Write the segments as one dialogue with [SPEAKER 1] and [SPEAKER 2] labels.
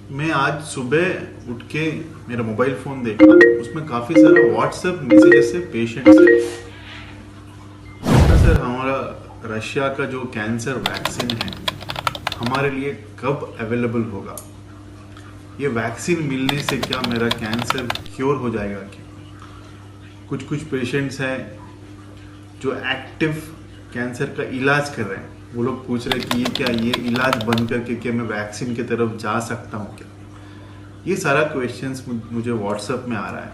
[SPEAKER 1] मैं आज सुबह उठ के मेरा मोबाइल फोन देखा, उसमें काफी सारा व्हाट्सएप मैसेजेस से पेशेंट से सर हमारा रशिया का जो कैंसर वैक्सीन है हमारे लिए कब अवेलेबल होगा। ये वैक्सीन मिलने से क्या मेरा कैंसर क्योर हो जाएगा क्या। कुछ कुछ पेशेंट्स हैं जो एक्टिव कैंसर का इलाज कर रहे हैं, वो लोग पूछ रहे हैं कि ये क्या, ये इलाज बंद करके क्या मैं वैक्सीन की तरफ जा सकता हूँ क्या। ये सारा क्वेश्चंस मुझे व्हाट्सएप में आ रहा है।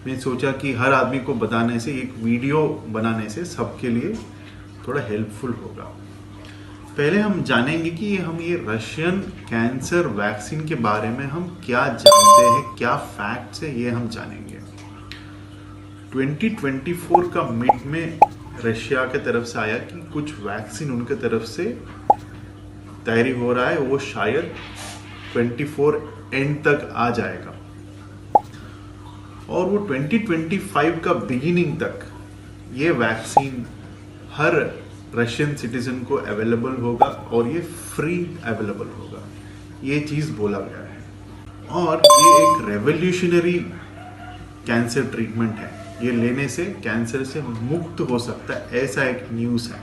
[SPEAKER 1] मैं सोचा कि हर आदमी को बताने से, एक वीडियो बनाने से सबके लिए थोड़ा हेल्पफुल होगा। पहले हम जानेंगे कि हम ये रशियन कैंसर वैक्सीन के बारे में हम क्या जानते हैं, क्या फैक्ट्स है, ये हम जानेंगे। 2024 का मिड में रशिया के तरफ से आया कि कुछ वैक्सीन उनके तरफ से तैयारी हो रहा है, वो शायद 24 एंड तक आ जाएगा और वो 2025 का बिगिनिंग तक ये वैक्सीन हर रशियन सिटीजन को अवेलेबल होगा और ये फ्री अवेलेबल होगा, ये चीज बोला गया है। और ये एक रेवोल्यूशनरी कैंसर ट्रीटमेंट है, ये लेने से कैंसर से मुक्त हो सकता है, ऐसा एक न्यूज़ है।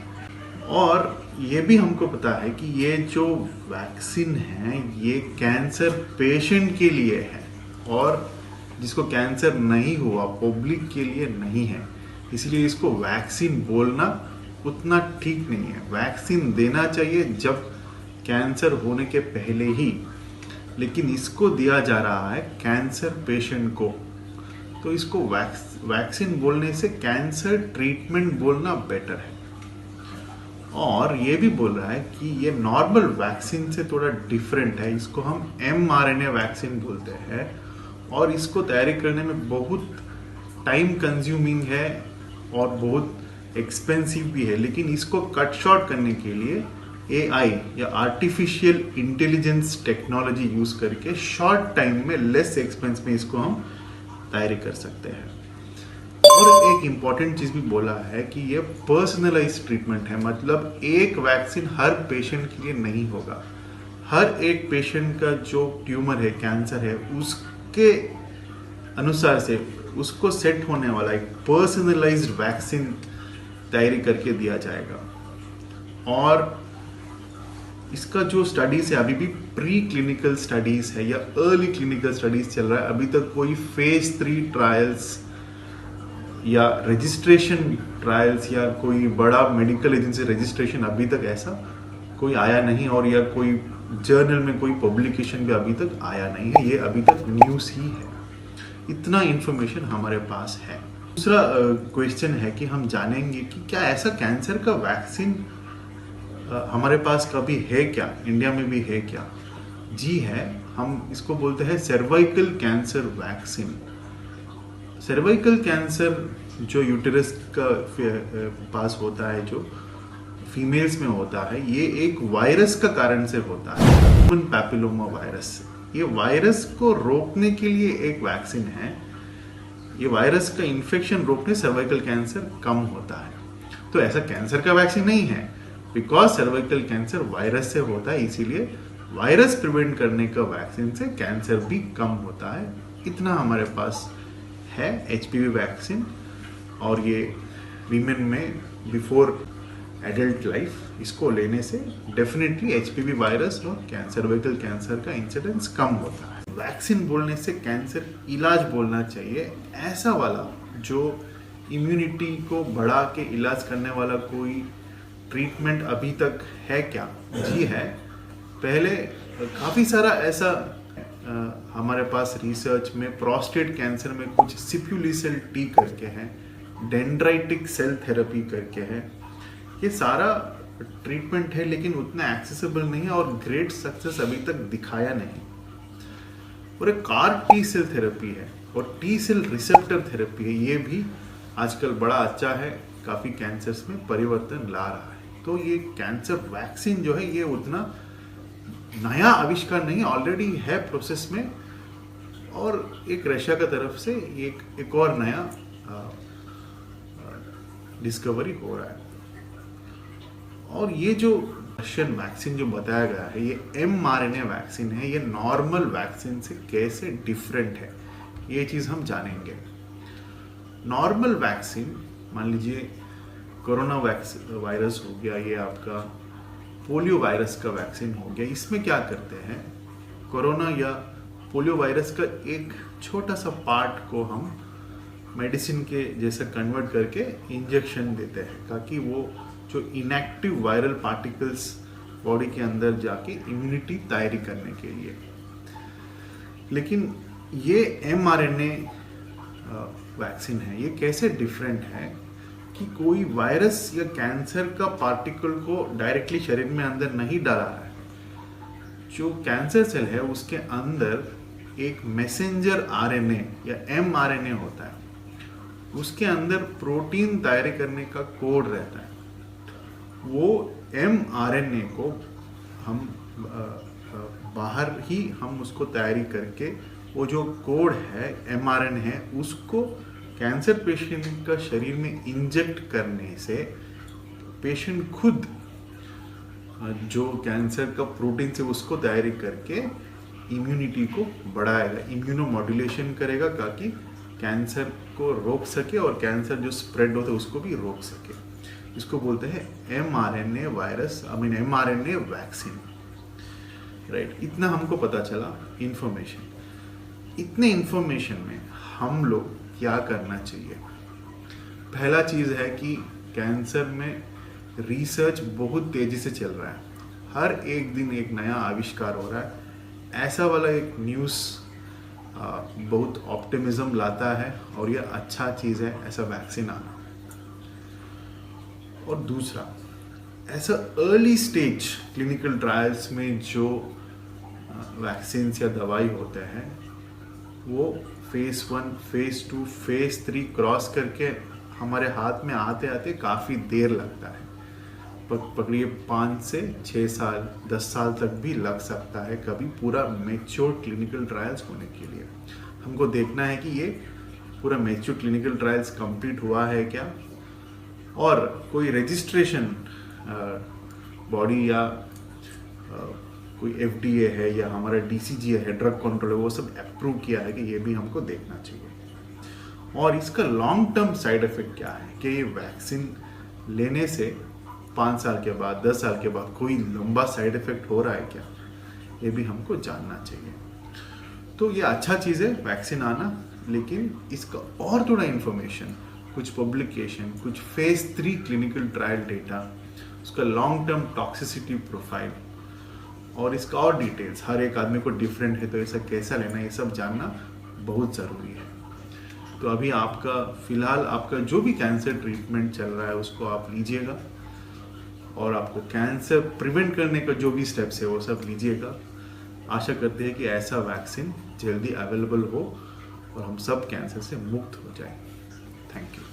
[SPEAKER 1] और ये भी हमको पता है कि ये जो वैक्सीन है ये कैंसर पेशेंट के लिए है और जिसको कैंसर नहीं हुआ पब्लिक के लिए नहीं है, इसलिए इसको वैक्सीन बोलना उतना ठीक नहीं है। वैक्सीन देना चाहिए जब कैंसर होने के पहले ही, लेकिन इसको दिया जा रहा है कैंसर पेशेंट को, तो इसको वैक्सीन बोलने से कैंसर ट्रीटमेंट बोलना बेटर है। और ये भी बोल रहा है कि ये नॉर्मल वैक्सीन से थोड़ा डिफरेंट है, इसको हम mRNA वैक्सीन बोलते हैं और इसको तैयारी करने में बहुत टाइम कंज्यूमिंग है और बहुत एक्सपेंसिव भी है, लेकिन इसको कट शॉर्ट करने के लिए AI या आर्टिफिशियल इंटेलिजेंस टेक्नोलॉजी यूज करके शॉर्ट टाइम में लेस एक्सपेंस में इसको हम तैयारी कर सकते हैं। और एक इम्पॉर्टेंट चीज भी बोला है कि ये पर्सनलाइज ट्रीटमेंट है, मतलब एक वैक्सीन हर पेशेंट के लिए नहीं होगा। हर एक पेशेंट का जो ट्यूमर है, कैंसर है, उसके अनुसार से उसको सेट होने वाला एक पर्सनलाइज्ड वैक्सीन तैयारी करके दिया जाएगा। और इसका जो स्टडीज है अभी भी प्री क्लिनिकल स्टडीज है या अर्ली क्लिनिकल स्टडीज चल रहा है, अभी तक कोई फेज 3 ट्रायल्स या रजिस्ट्रेशन ट्रायल्स या कोई बड़ा मेडिकल एजेंसी रजिस्ट्रेशन अभी तक ऐसा कोई आया नहीं, और या कोई जर्नल में कोई पब्लिकेशन भी अभी तक आया नहीं है, ये अभी तक न्यूज़ ही है। इतना इंफॉर्मेशन हमारे पास है। दूसरा क्वेश्चन है कि हम जानेंगे कि क्या ऐसा कैंसर का वैक्सीन हमारे पास कभी है क्या, इंडिया में भी है क्या। जी है, हम इसको बोलते हैं cervical cancer vaccine. Cervical cancer जो यूटेरस का पास होता है, जो फीमेल्स में होता है, ये एक वायरस का कारण से होता है, ह्यूमन पैपिलोमा वायरस। ये वायरस को रोकने के लिए एक वैक्सीन है, ये वायरस का इन्फेक्शन रोकने सर्वाइकल कैंसर कम होता है। तो ऐसा कैंसर का वैक्सीन नहीं है, बिकॉज सर्वाइकल कैंसर वायरस से होता है, इसीलिए वायरस प्रिवेंट करने का वैक्सीन से कैंसर भी कम होता है। इतना हमारे पास है HPV वैक्सीन, और ये वीमेन में बिफोर एडल्ट लाइफ इसको लेने से डेफिनेटली HPV वायरस और सर्वाइकल कैंसर का इंसिडेंस कम होता है। वैक्सीन बोलने से कैंसर इलाज बोलना चाहिए, ऐसा वाला जो इम्यूनिटी को बढ़ा के इलाज करने वाला कोई ट्रीटमेंट अभी तक है क्या। जी है, पहले काफ़ी सारा ऐसा हमारे पास रिसर्च में प्रोस्टेट कैंसर में कुछ सिप्यूलिसल टी करके है, डेंड्राइटिक सेल थेरेपी करके है, ये सारा ट्रीटमेंट है, लेकिन उतना एक्सेसिबल नहीं है और ग्रेट सक्सेस अभी तक दिखाया नहीं। और एक कार टी सेल थेरेपी है और टी सेल रिसेप्टर थेरेपी है, ये भी आजकल बड़ा अच्छा है, काफ़ी कैंसर्स में परिवर्तन ला रहा है। तो ये कैंसर वैक्सीन जो है ये उतना नया आविष्कार नहीं, ऑलरेडी है प्रोसेस में, और एक रशिया का तरफ से एक और नया डिस्कवरी हो रहा है। और ये जो रशियन वैक्सीन जो बताया गया है ये mRNA वैक्सीन है, ये नॉर्मल वैक्सीन से कैसे डिफरेंट है ये चीज़ हम जानेंगे। नॉर्मल वैक्सीन, मान लीजिए कोरोना वायरस हो गया, ये आपका पोलियो वायरस का वैक्सीन हो गया, इसमें क्या करते हैं, कोरोना या पोलियो वायरस का एक छोटा सा पार्ट को हम मेडिसिन के जैसा कन्वर्ट करके इंजेक्शन देते हैं ताकि वो जो इनएक्टिव वायरल पार्टिकल्स बॉडी के अंदर जाके इम्यूनिटी तैयारी करने के लिए। लेकिन ये mRNA वैक्सीन है, ये कैसे डिफरेंट है कि कोई वायरस या कैंसर का पार्टिकल को डायरेक्टली शरीर में अंदर नहीं डाला है। जो कैंसर सेल है उसके अंदर एक मैसेंजर आरएनए या mRNA होता है, उसके अंदर प्रोटीन तैयारी करने का कोड रहता है। वो mRNA को हम बाहर ही हम उसको तैयारी करके वो जो कोड है mRNA है उसको कैंसर पेशेंट का शरीर में इंजेक्ट करने से पेशेंट खुद जो कैंसर का प्रोटीन से उसको तैयारी करके इम्यूनिटी को बढ़ाएगा, इम्यूनोमॉड्यूलेशन करेगा ताकि कैंसर को रोक सके और कैंसर जो स्प्रेड होता है उसको भी रोक सके। इसको बोलते हैं mRNA virus, mRNA vaccine, right. इतना हमको पता चला इंफॉर्मेशन। इतने इंफॉर्मेशन में हम लोग क्या करना चाहिए? पहला चीज़ है कि कैंसर में रिसर्च बहुत तेज़ी से चल रहा है, हर एक दिन एक नया आविष्कार हो रहा है। ऐसा वाला एक न्यूज़ बहुत ऑप्टिमिज्म लाता है और ये अच्छा चीज़ है ऐसा वैक्सीन आना। और दूसरा, ऐसा अर्ली स्टेज क्लिनिकल ट्रायल्स में जो वैक्सीन या दवाई होते हैं वो फेज़ 1, फेज़ 2, फेज़ 3 क्रॉस करके हमारे हाथ में आते आते काफ़ी देर लगता है। पकड़िए 5 से 6 साल 10 साल तक भी लग सकता है कभी पूरा मैच्योर क्लिनिकल ट्रायल्स होने के लिए। हमको देखना है कि ये पूरा मैच्योर क्लिनिकल ट्रायल्स कंप्लीट हुआ है क्या, और कोई रजिस्ट्रेशन बॉडी या कोई FDA है या हमारा DCGI है, ड्रग कंट्रोल है, वो सब अप्रूव किया है कि ये भी हमको देखना चाहिए। और इसका लॉन्ग टर्म साइड इफेक्ट क्या है कि ये वैक्सीन लेने से 5 साल के बाद 10 साल के बाद कोई लंबा साइड इफेक्ट हो रहा है क्या, ये भी हमको जानना चाहिए। तो ये अच्छा चीज़ है वैक्सीन आना, लेकिन इसका और थोड़ा इन्फॉर्मेशन, कुछ पब्लिकेशन, कुछ फेज़ 3 क्लिनिकल ट्रायल डेटा, उसका लॉन्ग टर्म टॉक्सिसिटी प्रोफाइल और इसका और डिटेल्स, हर एक आदमी को डिफरेंट है तो ऐसा कैसा लेना, ये सब जानना बहुत ज़रूरी है। तो अभी आपका फ़िलहाल आपका जो भी कैंसर ट्रीटमेंट चल रहा है उसको आप लीजिएगा, और आपको कैंसर प्रिवेंट करने का जो भी स्टेप्स है वो सब लीजिएगा। आशा करते हैं कि ऐसा वैक्सीन जल्दी अवेलेबल हो और हम सब कैंसर से मुक्त हो जाए। Thank you.